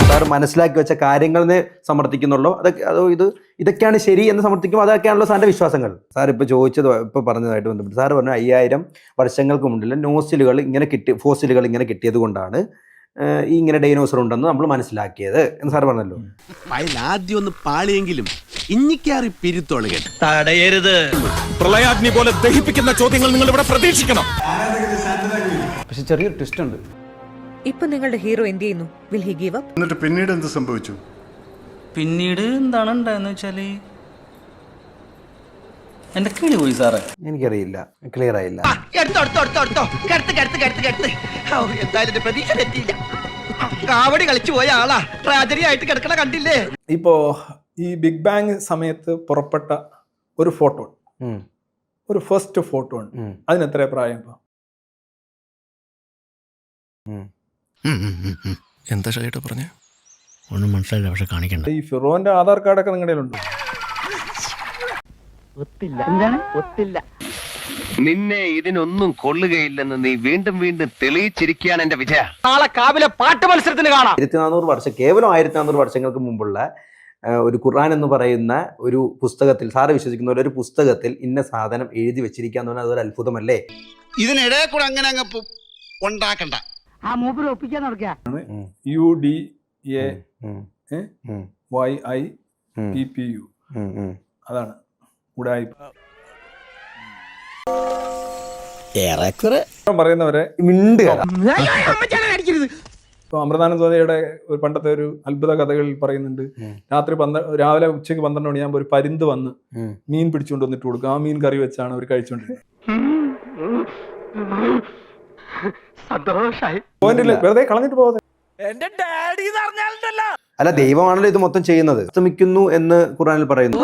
Sir മനസ്സിലാക്കി വെച്ച കാര്യങ്ങളെ സമർത്ഥിക്കുന്നുള്ളൂ. ഇതൊക്കെയാണ് ശരി എന്ന് സമർത്ഥിക്കുമ്പോൾ അതൊക്കെയാണല്ലോ സാറിൻ്റെ വിശ്വാസങ്ങൾ. സാർ ഇപ്പോൾ ചോദിച്ചത് ഇപ്പോൾ പറഞ്ഞതായിട്ട് ബന്ധപ്പെട്ട് സാർ പറഞ്ഞു 5000 വർഷങ്ങൾക്ക് മുന്നിൽ ഫോസിലുകൾ ഇങ്ങനെ കിട്ടിയത് കൊണ്ടാണ് ഇങ്ങനെ ഡൈനോസർ ഉണ്ടെന്ന് നമ്മൾ മനസ്സിലാക്കിയത് എന്ന് സാർ പറഞ്ഞല്ലോ. ആദ്യം ഒന്ന് പാളിയെങ്കിലും ഇഞ്ഞിക്കാറി പിരുത്തോളുക തടയരുത്. പ്രളയാഗ്നി പോലെ ദഹിപ്പിക്കുന്ന ചോദ്യങ്ങൾ നിങ്ങൾ ഇവിടെ പ്രതീക്ഷിക്കണം. പക്ഷെ ചെറിയൊരു ട്വിസ്റ്റ് ഉണ്ട്. ഇപ്പൊ നിങ്ങളുടെ ഹീറോ എന്ത് ചെയ്യുന്നു? Will he give up? എന്നിട്ട് പിന്നീട് എന്ത് സംഭവിച്ചു? പിന്നീട് എന്താണ് ഉണ്ടായെന്ന് വെച്ചാല് എന്റെ കിളി പോയി സാറേ. എനിക്കറിയില്ല, ക്ലിയർ ആയില്ല. പ്രതീക്ഷ തെറ്റിയില്ല. കാവടി കളിച്ചു പോയ ആളാ ട്രാജഡി ആയിട്ട് കിടക്കണ കണ്ടില്ലേ? ഇപ്പോ ഈ ബിഗ് ബാങ് സമയത്ത് പുറപ്പെട്ട ഒരു ഫോട്ടോ, ഒരു ഫസ്റ്റ് ഫോട്ടോ ഉണ്ട്, അതിനെത്ര പ്രായം? എന്താ ഷൈട്ടോ പറഞ്ഞേ? ഒന്നും മനസ്സിലായില്ല, പക്ഷെ കാണിക്കണ്ട. ഈ ഫിറോന്റെ ആധാർ കാർഡൊക്കെ നിങ്ങളുടെ കയ്യിലുണ്ട്? നിന്നെ ഇതിനൊന്നും കൊള്ളുകയില്ലെന്ന് നീ വീണ്ടും വീണ്ടും തെളിയിച്ചിരിക്കുകയാണ് എന്റെ വിജയ. നാളെ കാവിലെ പാട്ട് മത്സരത്തിന് കാണാം. 1400 വർഷം, കേവലം 1400 വർഷങ്ങൾക്ക് മുമ്പുള്ള ഒരു ഖുർആൻ എന്ന് പറയുന്ന ഒരു പുസ്തകത്തിൽ, സാറ് വിശ്വസിക്കുന്ന പോലെ ഒരു പുസ്തകത്തിൽ ഇന്ന സാധനം എഴുതി വെച്ചിരിക്കാന്ന് പറഞ്ഞാൽ അതൊരു അത്ഭുതമല്ലേ? ഇതിനിടെ കൂടെ അങ്ങനെ അങ്ങ് ഉണ്ടാക്കണ്ട. ആ മൂപ്പര് ഒപ്പിക്കാൻ നടക്കുക. UDAYIPPU അതാണ് ഉഡായിപ്പ്. പറയുന്നവരെ ഇപ്പൊ അമൃതാനന്ദയുടെ ഒരു പണ്ടത്തെ ഒരു അത്ഭുത കഥകളിൽ പറയുന്നുണ്ട്, രാവിലെ ഉച്ചയ്ക്ക് 12 മണിയാകുമ്പോൾ ഒരു പരുന്ത് വന്ന് മീൻ പിടിച്ചുകൊണ്ട് വന്നിട്ട് കൊടുക്കും. ആ മീൻ കറി വെച്ചാണ് അവർ കഴിച്ചോണ്ടിരുന്നത്. വെറുതെ കളഞ്ഞിട്ട് പോകാതെ. അല്ല, ദൈവമാണല്ലോ ഇത് മൊത്തം ചെയ്യുന്നത്. ശ്രമിക്കുന്നു എന്ന് ഖുർആനിൽ പറയുന്നു.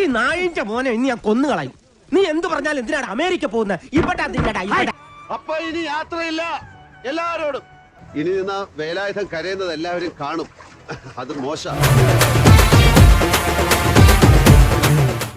ഈ നായിന്റെ മോനെ ഇനി ഞാൻ കൊന്നുകളയും. നീ എന്ത് പറഞ്ഞാലും എന്തിനാണ് അമേരിക്ക പോകുന്നത്? അപ്പൊ ഇനി യാത്രയില്ല എല്ലാവരോടും. ഇനി നിന്ന വേലായുധം കരയുന്നത് എല്ലാവരും കാണും. അത് മോശം.